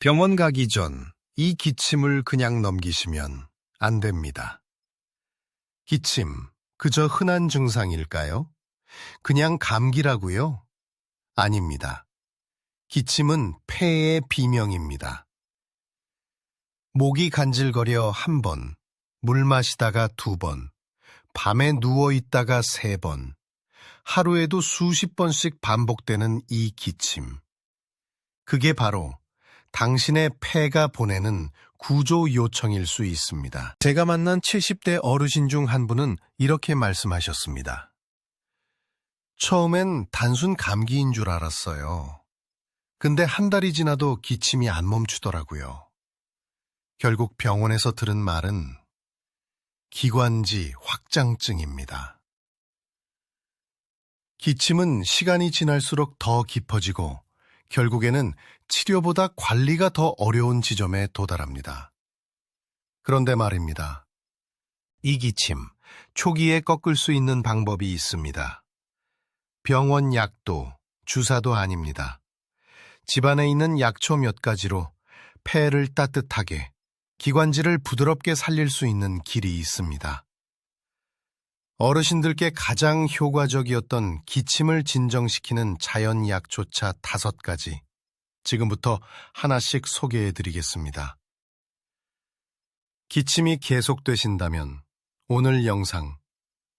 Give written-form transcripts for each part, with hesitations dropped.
병원 가기 전 이 기침을 그냥 넘기시면 안 됩니다. 기침, 그저 흔한 증상일까요? 그냥 감기라고요? 아닙니다. 기침은 폐의 비명입니다. 목이 간질거려 한 번, 물 마시다가 두 번, 밤에 누워 있다가 세 번, 하루에도 수십 번씩 반복되는 이 기침. 그게 바로 당신의 폐가 보내는 구조 요청일 수 있습니다. 제가 만난 70대 어르신 중 한 분은 이렇게 말씀하셨습니다. 처음엔 단순 감기인 줄 알았어요. 근데 한 달이 지나도 기침이 안 멈추더라고요. 결국 병원에서 들은 말은 기관지 확장증입니다. 기침은 시간이 지날수록 더 깊어지고 결국에는 치료보다 관리가 더 어려운 지점에 도달합니다. 그런데 말입니다. 이 기침, 초기에 꺾을 수 있는 방법이 있습니다. 병원 약도, 주사도 아닙니다. 집안에 있는 약초 몇 가지로 폐를 따뜻하게, 기관지를 부드럽게 살릴 수 있는 길이 있습니다. 어르신들께 가장 효과적이었던 기침을 진정시키는 자연약조차 5가지, 지금부터 하나씩 소개해드리겠습니다. 기침이 계속되신다면 오늘 영상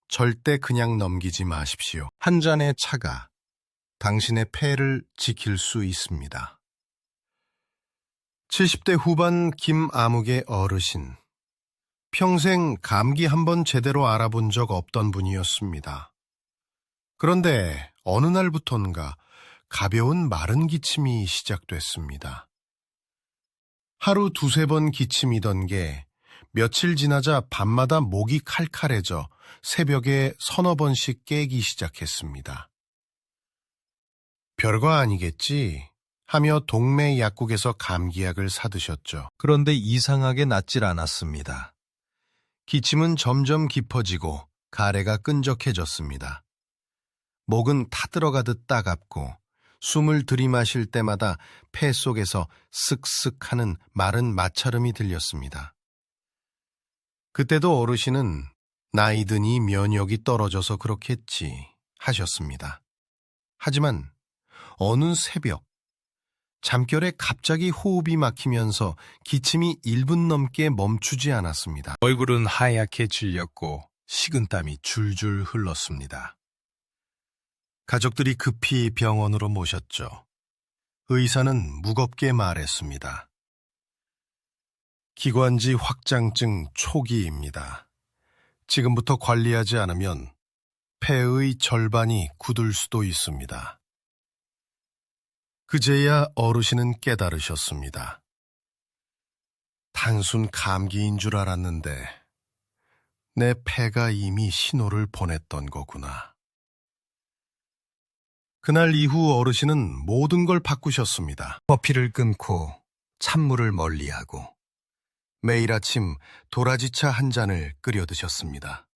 절대 그냥 넘기지 마십시오. 한 잔의 차가 당신의 폐를 지킬 수 있습니다. 70대 후반 김아묵의 어르신. 평생 감기 한 번 제대로 알아본 적 없던 분이었습니다. 그런데 어느 날부턴가 가벼운 마른 기침이 시작됐습니다. 하루 2-3번 기침이던 게 며칠 지나자 밤마다 목이 칼칼해져 새벽에 1-2번씩 깨기 시작했습니다. 별거 아니겠지 하며 동네 약국에서 감기약을 사드셨죠. 그런데 이상하게 낫질 않았습니다. 기침은 점점 깊어지고 가래가 끈적해졌습니다. 목은 타들어가듯 따갑고 숨을 들이마실 때마다 폐 속에서 쓱쓱 하는 마른 마찰음이 들렸습니다. 그때도 어르신은 나이 드니 면역이 떨어져서 그렇겠지 하셨습니다. 하지만 어느 새벽 잠결에 갑자기 호흡이 막히면서 기침이 1분 넘게 멈추지 않았습니다. 얼굴은 하얗게 질렸고 식은땀이 줄줄 흘렀습니다. 가족들이 급히 병원으로 모셨죠. 의사는 무겁게 말했습니다. 기관지 확장증 초기입니다. 지금부터 관리하지 않으면 폐의 절반이 굳을 수도 있습니다. 그제야 어르신은 깨달으셨습니다. 단순 감기인 줄 알았는데 내 폐가 이미 신호를 보냈던 거구나. 그날 이후 어르신은 모든 걸 바꾸셨습니다. 커피를 끊고 찬물을 멀리하고 매일 아침 도라지차 한 잔을 끓여 드셨습니다.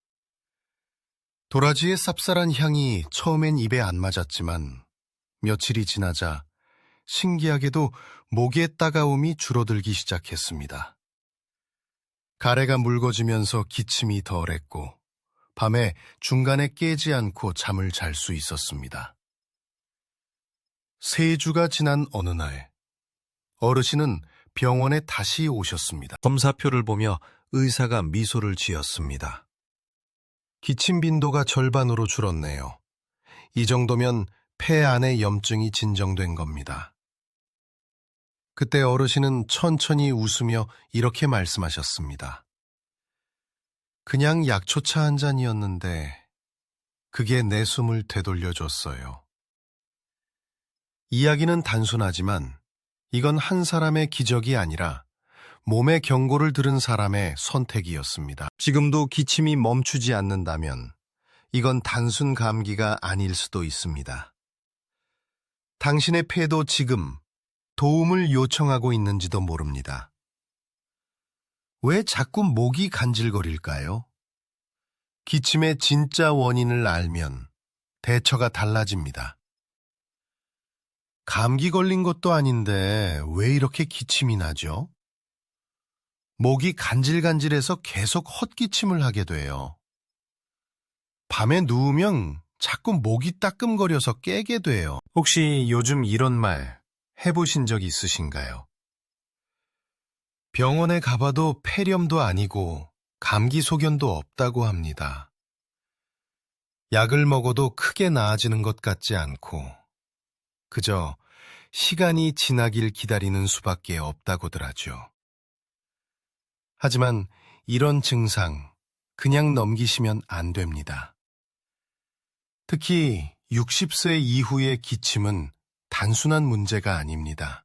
도라지의 쌉쌀한 향이 처음엔 입에 안 맞았지만 며칠이 지나자 신기하게도 목의 따가움이 줄어들기 시작했습니다. 가래가 묽어지면서 기침이 덜했고 밤에 중간에 깨지 않고 잠을 잘 수 있었습니다. 3주가 지난 어느 날 어르신은 병원에 다시 오셨습니다. 검사표를 보며 의사가 미소를 지었습니다. 기침 빈도가 절반으로 줄었네요. 이 정도면 폐 안에 염증이 진정된 겁니다. 그때 어르신은 천천히 웃으며 이렇게 말씀하셨습니다. 그냥 약초차 한 잔이었는데 그게 내 숨을 되돌려줬어요. 이야기는 단순하지만 이건 한 사람의 기적이 아니라 몸의 경고를 들은 사람의 선택이었습니다. 지금도 기침이 멈추지 않는다면 이건 단순 감기가 아닐 수도 있습니다. 당신의 폐도 지금 도움을 요청하고 있는지도 모릅니다. 왜 자꾸 목이 간질거릴까요? 기침의 진짜 원인을 알면 대처가 달라집니다. 감기 걸린 것도 아닌데 왜 이렇게 기침이 나죠? 목이 간질간질해서 계속 헛기침을 하게 돼요. 밤에 누우면 자꾸 목이 따끔거려서 깨게 돼요. 혹시 요즘 이런 말 해보신 적 있으신가요? 병원에 가봐도 폐렴도 아니고 감기 소견도 없다고 합니다. 약을 먹어도 크게 나아지는 것 같지 않고 그저 시간이 지나길 기다리는 수밖에 없다고들 하죠. 하지만 이런 증상 그냥 넘기시면 안 됩니다. 특히 60세 이후의 기침은 단순한 문제가 아닙니다.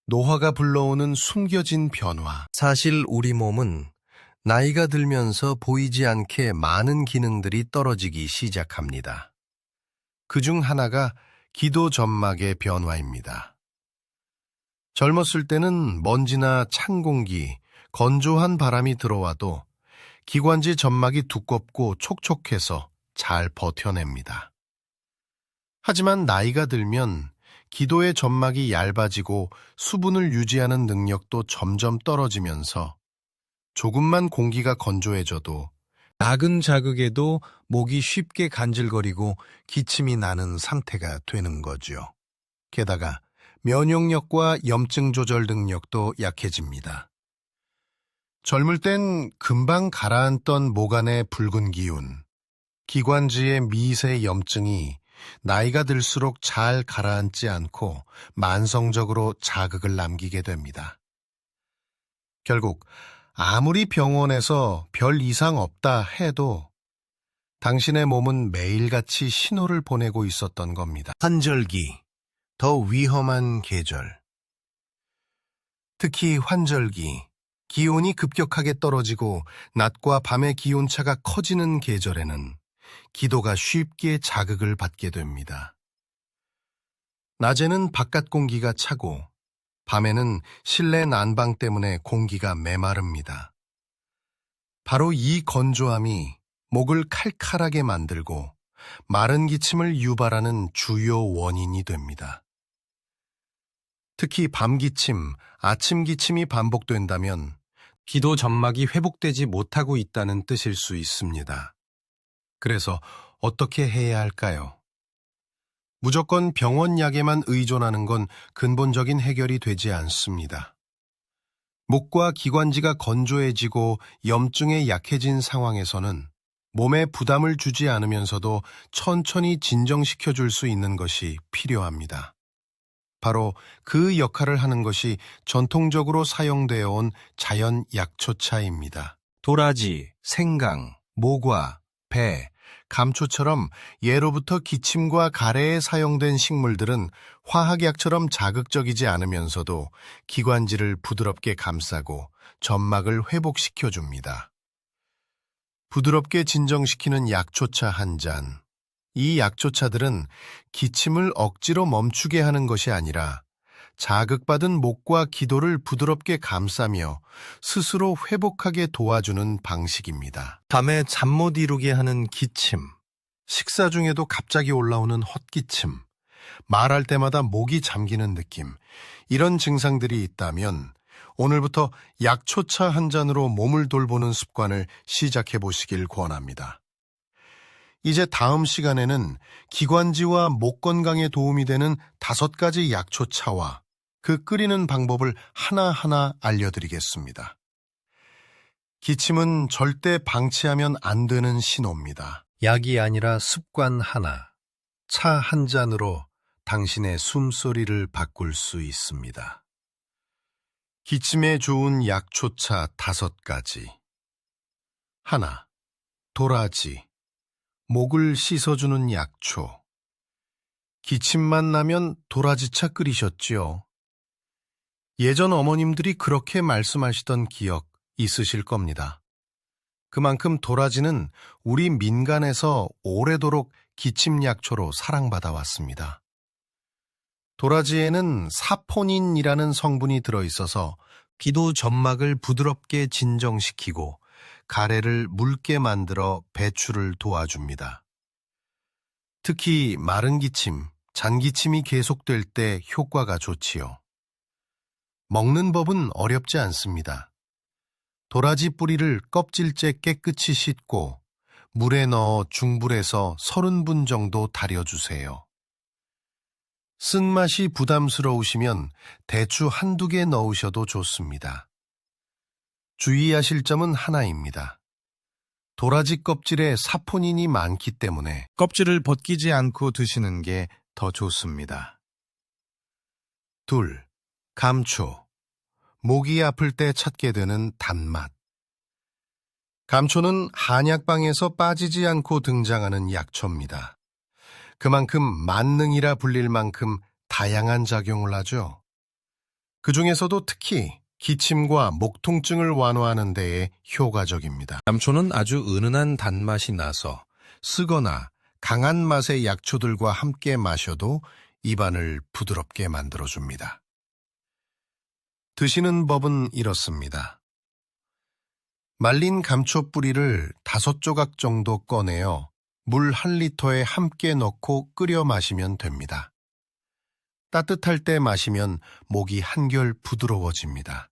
노화가 불러오는 숨겨진 변화. 사실 우리 몸은 나이가 들면서 보이지 않게 많은 기능들이 떨어지기 시작합니다. 그중 하나가 기도 점막의 변화입니다. 젊었을 때는 먼지나 찬 공기, 건조한 바람이 들어와도 기관지 점막이 두껍고 촉촉해서 잘 버텨냅니다. 하지만 나이가 들면 기도의 점막이 얇아지고 수분을 유지하는 능력도 점점 떨어지면서 조금만 공기가 건조해져도 작은 자극에도 목이 쉽게 간질거리고 기침이 나는 상태가 되는 거죠. 게다가 면역력과 염증 조절 능력도 약해집니다. 젊을 땐 금방 가라앉던 목 안의 붉은 기운, 기관지의 미세 염증이 나이가 들수록 잘 가라앉지 않고 만성적으로 자극을 남기게 됩니다. 결국 아무리 병원에서 별 이상 없다 해도 당신의 몸은 매일같이 신호를 보내고 있었던 겁니다. 환절기, 더 위험한 계절. 특히 환절기, 기온이 급격하게 떨어지고 낮과 밤의 기온차가 커지는 계절에는 기도가 쉽게 자극을 받게 됩니다. 낮에는 바깥 공기가 차고 밤에는 실내 난방 때문에 공기가 메마릅니다. 바로 이 건조함이 목을 칼칼하게 만들고 마른 기침을 유발하는 주요 원인이 됩니다. 특히 밤 기침, 아침 기침이 반복된다면 기도 점막이 회복되지 못하고 있다는 뜻일 수 있습니다. 그래서 어떻게 해야 할까요? 무조건 병원 약에만 의존하는 건 근본적인 해결이 되지 않습니다. 목과 기관지가 건조해지고 염증에 약해진 상황에서는 몸에 부담을 주지 않으면서도 천천히 진정시켜 줄 수 있는 것이 필요합니다. 바로 그 역할을 하는 것이 전통적으로 사용되어 온 자연 약초차입니다. 도라지, 생강, 모과, 배, 감초처럼 예로부터 기침과 가래에 사용된 식물들은 화학약처럼 자극적이지 않으면서도 기관지를 부드럽게 감싸고 점막을 회복시켜줍니다. 부드럽게 진정시키는 약초차 한 잔. 이 약초차들은 기침을 억지로 멈추게 하는 것이 아니라 자극받은 목과 기도를 부드럽게 감싸며 스스로 회복하게 도와주는 방식입니다. 밤에 잠 못 이루게 하는 기침, 식사 중에도 갑자기 올라오는 헛기침, 말할 때마다 목이 잠기는 느낌, 이런 증상들이 있다면 오늘부터 약초차 한 잔으로 몸을 돌보는 습관을 시작해 보시길 권합니다. 이제 다음 시간에는 기관지와 목 건강에 도움이 되는 5가지 약초차와 그 끓이는 방법을 하나하나 알려드리겠습니다. 기침은 절대 방치하면 안 되는 신호입니다. 약이 아니라 습관 하나, 차 한 잔으로 당신의 숨소리를 바꿀 수 있습니다. 기침에 좋은 약초차 5가지. 하나, 도라지, 목을 씻어주는 약초. 기침만 나면 도라지차 끓이셨지요? 예전 어머님들이 그렇게 말씀하시던 기억 있으실 겁니다. 그만큼 도라지는 우리 민간에서 오래도록 기침약초로 사랑받아 왔습니다. 도라지에는 사포닌이라는 성분이 들어있어서 기도 점막을 부드럽게 진정시키고 가래를 묽게 만들어 배출을 도와줍니다. 특히 마른 기침, 잔기침이 계속될 때 효과가 좋지요. 먹는 법은 어렵지 않습니다. 도라지 뿌리를 껍질째 깨끗이 씻고 물에 넣어 중불에서 30분 정도 달여주세요. 쓴맛이 부담스러우시면 대추 한두 개 넣으셔도 좋습니다. 주의하실 점은 하나입니다. 도라지 껍질에 사포닌이 많기 때문에 껍질을 벗기지 않고 드시는 게 더 좋습니다. 둘, 감초. 목이 아플 때 찾게 되는 단맛. 감초는 한약방에서 빠지지 않고 등장하는 약초입니다. 그만큼 만능이라 불릴 만큼 다양한 작용을 하죠. 그 중에서도 특히 기침과 목 통증을 완화하는 데에 효과적입니다. 감초는 아주 은은한 단맛이 나서 쓰거나 강한 맛의 약초들과 함께 마셔도 입안을 부드럽게 만들어줍니다. 드시는 법은 이렇습니다. 말린 감초 뿌리를 5조각 정도 꺼내어 물 1리터에 함께 넣고 끓여 마시면 됩니다. 따뜻할 때 마시면 목이 한결 부드러워집니다.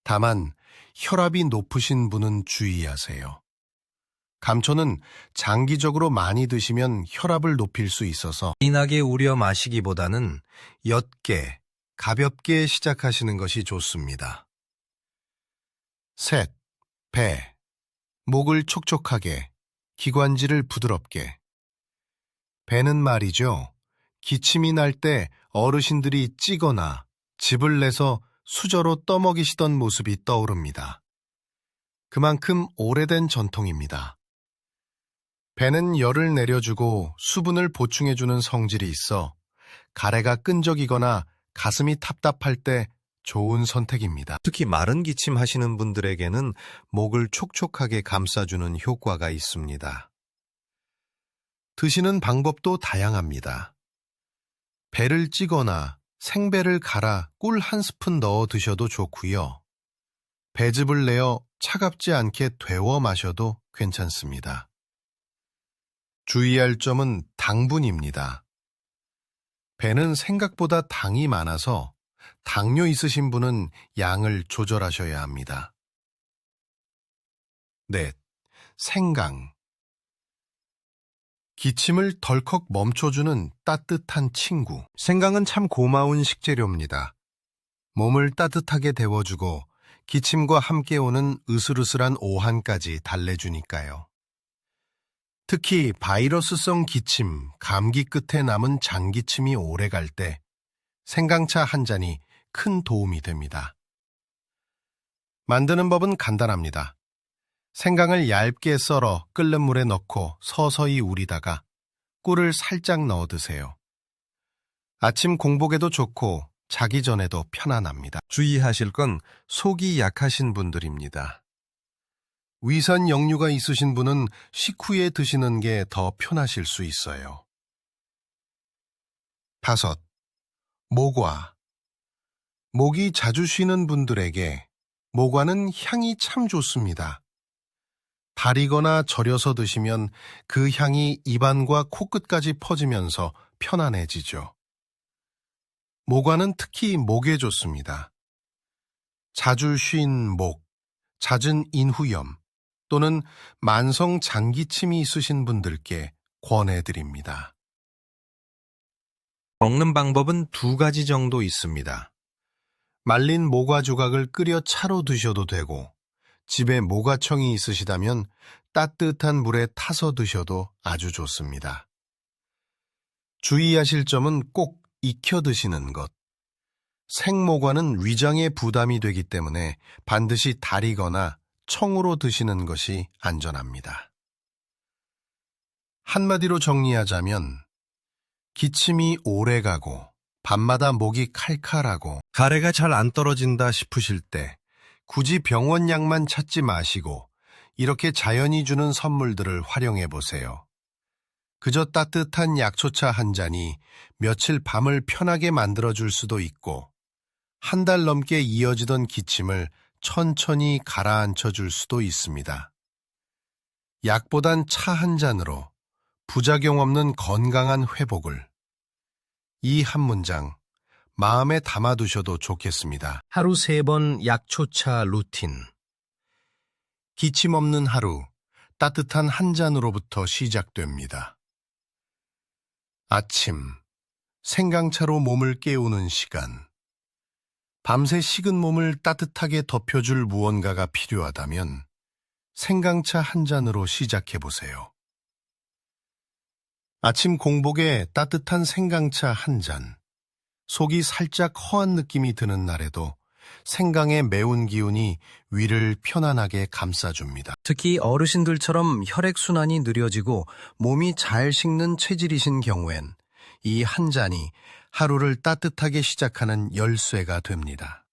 다만 혈압이 높으신 분은 주의하세요. 감초는 장기적으로 많이 드시면 혈압을 높일 수 있어서 진하게 우려 마시기보다는 옅게, 가볍게 시작하시는 것이 좋습니다. 셋, 배. 목을 촉촉하게, 기관지를 부드럽게. 배는 말이죠. 기침이 날 때 어르신들이 찌거나 즙을 내서 수저로 떠먹이시던 모습이 떠오릅니다. 그만큼 오래된 전통입니다. 배는 열을 내려주고 수분을 보충해주는 성질이 있어 가래가 끈적이거나 가슴이 답답할 때 좋은 선택입니다. 특히 마른 기침 하시는 분들에게는 목을 촉촉하게 감싸주는 효과가 있습니다. 드시는 방법도 다양합니다. 배를 찌거나 생배를 갈아 꿀 1스푼 넣어 드셔도 좋고요. 배즙을 내어 차갑지 않게 데워 마셔도 괜찮습니다. 주의할 점은 당분입니다. 배는 생각보다 당이 많아서 당뇨 있으신 분은 양을 조절하셔야 합니다. 넷, 생강. 기침을 덜컥 멈춰주는 따뜻한 친구. 생강은 참 고마운 식재료입니다. 몸을 따뜻하게 데워주고 기침과 함께 오는 으슬으슬한 오한까지 달래주니까요. 특히 바이러스성 기침, 감기 끝에 남은 장기침이 오래 갈 때 생강차 한 잔이 큰 도움이 됩니다. 만드는 법은 간단합니다. 생강을 얇게 썰어 끓는 물에 넣고 서서히 우리다가 꿀을 살짝 넣어 드세요. 아침 공복에도 좋고 자기 전에도 편안합니다. 주의하실 건 속이 약하신 분들입니다. 위산 역류가 있으신 분은 식후에 드시는 게 더 편하실 수 있어요. 5. 모과. 목이 자주 쉬는 분들에게 모과는 향이 참 좋습니다. 달이거나 절여서 드시면 그 향이 입안과 코끝까지 퍼지면서 편안해지죠. 모과는 특히 목에 좋습니다. 자주 쉰 목, 잦은 인후염 또는 만성 장기침이 있으신 분들께 권해드립니다. 먹는 방법은 2가지 정도 있습니다. 말린 모과 조각을 끓여 차로 드셔도 되고 집에 모과청이 있으시다면 따뜻한 물에 타서 드셔도 아주 좋습니다. 주의하실 점은 꼭 익혀 드시는 것. 생모과는 위장에 부담이 되기 때문에 반드시 달이거나 청으로 드시는 것이 안전합니다. 한마디로 정리하자면 기침이 오래가고 밤마다 목이 칼칼하고 가래가 잘 안 떨어진다 싶으실 때 굳이 병원 약만 찾지 마시고 이렇게 자연이 주는 선물들을 활용해 보세요. 그저 따뜻한 약초차 한 잔이 며칠 밤을 편하게 만들어줄 수도 있고 한 달 넘게 이어지던 기침을 천천히 가라앉혀 줄 수도 있습니다. 약보단 차 한 잔으로 부작용 없는 건강한 회복을 이 한 문장 마음에 담아두셔도 좋겠습니다. 하루 3번 약초차 루틴. 기침 없는 하루, 따뜻한 한 잔으로부터 시작됩니다. 아침, 생강차로 몸을 깨우는 시간. 밤새 식은 몸을 따뜻하게 덮여줄 무언가가 필요하다면 생강차 한 잔으로 시작해보세요. 아침 공복에 따뜻한 생강차 한 잔. 속이 살짝 허한 느낌이 드는 날에도 생강의 매운 기운이 위를 편안하게 감싸줍니다. 특히 어르신들처럼 혈액순환이 느려지고 몸이 잘 식는 체질이신 경우엔 이 한 잔이 하루를 따뜻하게 시작하는 열쇠가 됩니다.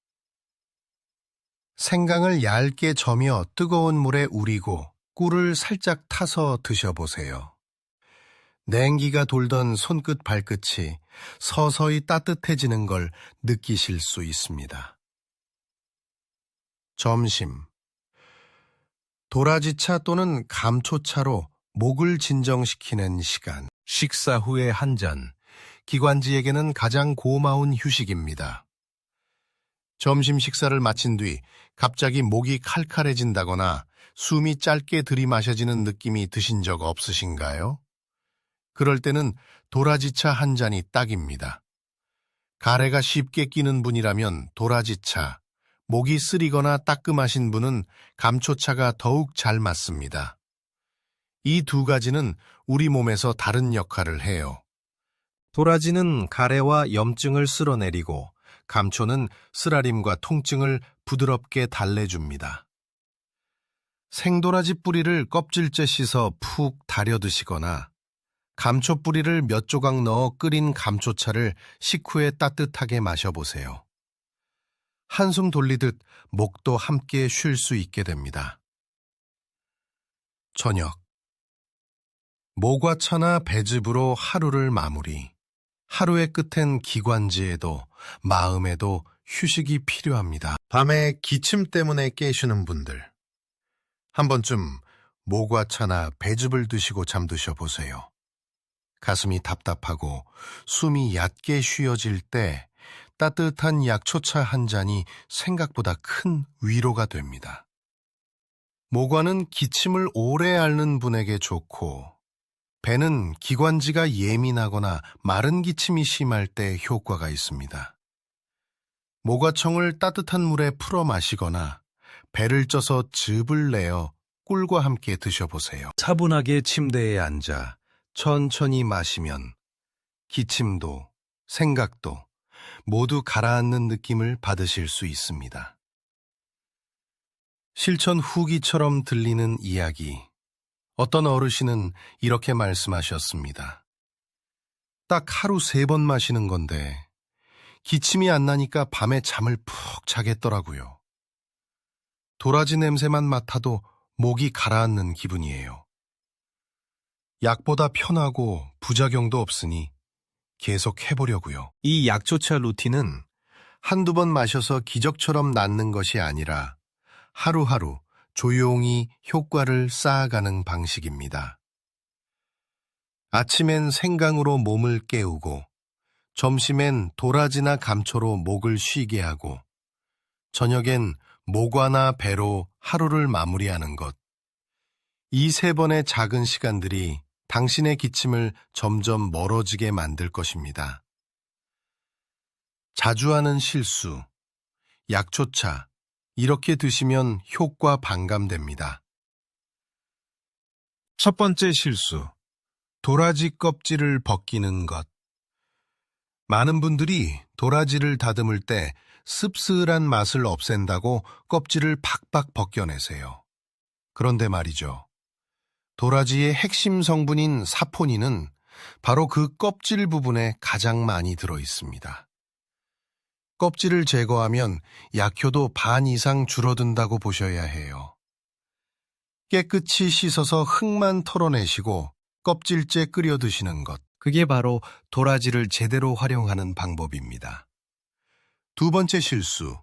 생강을 얇게 저며 뜨거운 물에 우리고 꿀을 살짝 타서 드셔보세요. 냉기가 돌던 손끝 발끝이 서서히 따뜻해지는 걸 느끼실 수 있습니다. 점심, 도라지차 또는 감초차로 목을 진정시키는 시간. 식사 후에 한 잔, 기관지에게는 가장 고마운 휴식입니다. 점심 식사를 마친 뒤 갑자기 목이 칼칼해진다거나 숨이 짧게 들이마셔지는 느낌이 드신 적 없으신가요? 그럴 때는 도라지차 한 잔이 딱입니다. 가래가 쉽게 끼는 분이라면 도라지차, 목이 쓰리거나 따끔하신 분은 감초차가 더욱 잘 맞습니다. 이 두 가지는 우리 몸에서 다른 역할을 해요. 도라지는 가래와 염증을 쓸어내리고 감초는 쓰라림과 통증을 부드럽게 달래줍니다. 생도라지 뿌리를 껍질째 씻어 푹 달여 드시거나 감초 뿌리를 몇 조각 넣어 끓인 감초차를 식후에 따뜻하게 마셔보세요. 한숨 돌리듯 목도 함께 쉴 수 있게 됩니다. 저녁, 모과차나 배즙으로 하루를 마무리. 하루의 끝엔 기관지에도 마음에도 휴식이 필요합니다. 밤에 기침 때문에 깨시는 분들, 한 번쯤 모과차나 배즙을 드시고 잠드셔 보세요. 가슴이 답답하고 숨이 얕게 쉬어질 때 따뜻한 약초차 한 잔이 생각보다 큰 위로가 됩니다. 모과는 기침을 오래 앓는 분에게 좋고 배는 기관지가 예민하거나 마른 기침이 심할 때 효과가 있습니다. 모과청을 따뜻한 물에 풀어 마시거나 배를 쪄서 즙을 내어 꿀과 함께 드셔보세요. 차분하게 침대에 앉아 천천히 마시면 기침도 생각도 모두 가라앉는 느낌을 받으실 수 있습니다. 실천 후기처럼 들리는 이야기. 어떤 어르신은 이렇게 말씀하셨습니다. 딱 하루 3번 마시는 건데 기침이 안 나니까 밤에 잠을 푹 자겠더라고요. 도라지 냄새만 맡아도 목이 가라앉는 기분이에요. 약보다 편하고 부작용도 없으니 계속 해보려고요. 이 약초차 루틴은 한두 번 마셔서 기적처럼 낫는 것이 아니라 하루하루 조용히 효과를 쌓아가는 방식입니다. 아침엔 생강으로 몸을 깨우고 점심엔 도라지나 감초로 목을 쉬게 하고 저녁엔 모과나 배로 하루를 마무리하는 것. 이 3번의 작은 시간들이 당신의 기침을 점점 멀어지게 만들 것입니다. 자주 하는 실수, 약초차, 이렇게 드시면 효과 반감됩니다. 첫 번째 실수, 도라지 껍질을 벗기는 것. 많은 분들이 도라지를 다듬을 때 씁쓸한 맛을 없앤다고 껍질을 팍팍 벗겨내세요. 그런데 말이죠. 도라지의 핵심 성분인 사포닌은 바로 그 껍질 부분에 가장 많이 들어 있습니다. 껍질을 제거하면 약효도 반 이상 줄어든다고 보셔야 해요. 깨끗이 씻어서 흙만 털어내시고 껍질째 끓여 드시는 것. 그게 바로 도라지를 제대로 활용하는 방법입니다. 두 번째 실수,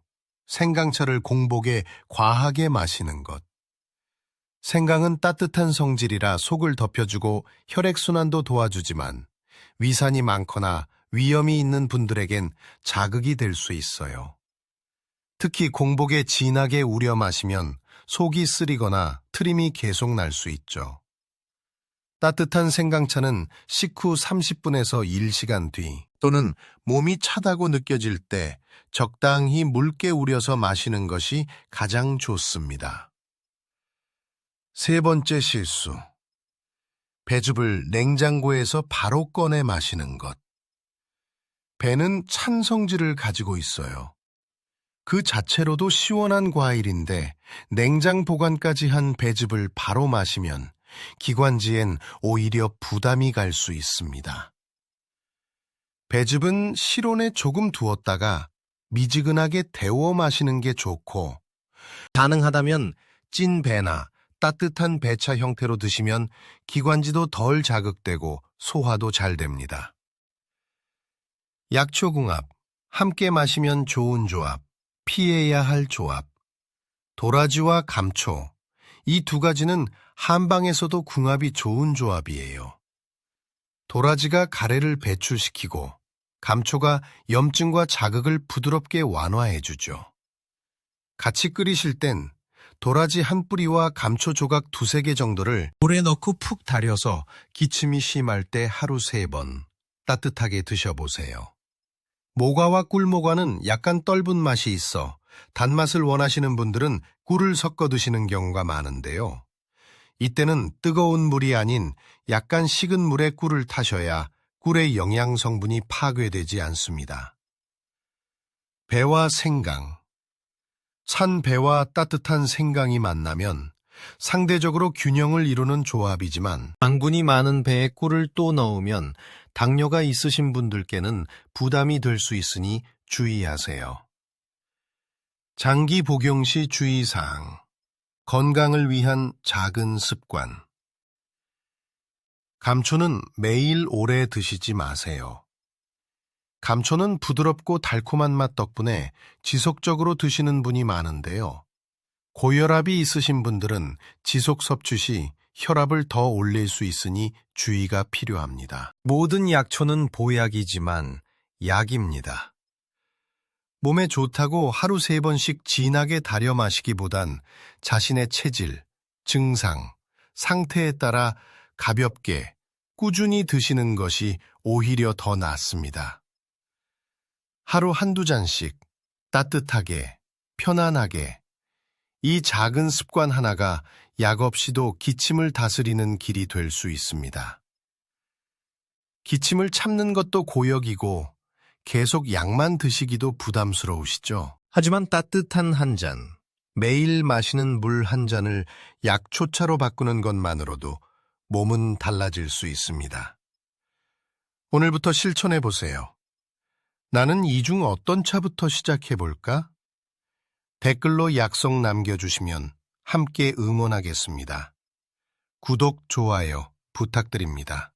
생강차를 공복에 과하게 마시는 것. 생강은 따뜻한 성질이라 속을 덮여주고 혈액순환도 도와주지만 위산이 많거나 위험이 있는 분들에겐 자극이 될 수 있어요. 특히 공복에 진하게 우려 마시면 속이 쓰리거나 트림이 계속 날 수 있죠. 따뜻한 생강차는 식후 30분에서 1시간 뒤 또는 몸이 차다고 느껴질 때 적당히 묽게 우려서 마시는 것이 가장 좋습니다. 세 번째 실수. 배즙을 냉장고에서 바로 꺼내 마시는 것. 배는 찬 성질을 가지고 있어요. 그 자체로도 시원한 과일인데 냉장 보관까지 한 배즙을 바로 마시면 기관지엔 오히려 부담이 갈 수 있습니다. 배즙은 실온에 조금 두었다가 미지근하게 데워 마시는 게 좋고, 가능하다면 찐 배나 따뜻한 배차 형태로 드시면 기관지도 덜 자극되고 소화도 잘 됩니다. 약초궁합, 함께 마시면 좋은 조합, 피해야 할 조합. 도라지와 감초, 이 두 가지는 한방에서도 궁합이 좋은 조합이에요. 도라지가 가래를 배출시키고 감초가 염증과 자극을 부드럽게 완화해주죠. 같이 끓이실 땐 도라지 한 뿌리와 감초 조각 2-3개 정도를 물에 넣고 푹 달여서 기침이 심할 때 하루 3번 따뜻하게 드셔보세요. 모과와 꿀모과는 약간 떫은 맛이 있어 단맛을 원하시는 분들은 꿀을 섞어 드시는 경우가 많은데요. 이때는 뜨거운 물이 아닌 약간 식은 물에 꿀을 타셔야 꿀의 영양 성분이 파괴되지 않습니다. 배와 생강. 찬 배와 따뜻한 생강이 만나면 상대적으로 균형을 이루는 조합이지만 당분이 많은 배에 꿀을 또 넣으면 당뇨가 있으신 분들께는 부담이 될 수 있으니 주의하세요. 장기 복용 시 주의사항. 건강을 위한 작은 습관. 감초는 매일 오래 드시지 마세요. 감초는 부드럽고 달콤한 맛 덕분에 지속적으로 드시는 분이 많은데요. 고혈압이 있으신 분들은 지속 섭취 시 혈압을 더 올릴 수 있으니 주의가 필요합니다. 모든 약초는 보약이지만 약입니다. 몸에 좋다고 하루 3번씩 진하게 달여 마시기보단 자신의 체질, 증상, 상태에 따라 가볍게, 꾸준히 드시는 것이 오히려 더 낫습니다. 하루 1-2잔씩 따뜻하게, 편안하게, 이 작은 습관 하나가 약 없이도 기침을 다스리는 길이 될 수 있습니다. 기침을 참는 것도 고역이고 계속 약만 드시기도 부담스러우시죠? 하지만 따뜻한 한 잔, 매일 마시는 물 한 잔을 약초차로 바꾸는 것만으로도 몸은 달라질 수 있습니다. 오늘부터 실천해 보세요. 나는 이 중 어떤 차부터 시작해 볼까? 댓글로 약속 남겨주시면 함께 응원하겠습니다. 구독, 좋아요 부탁드립니다.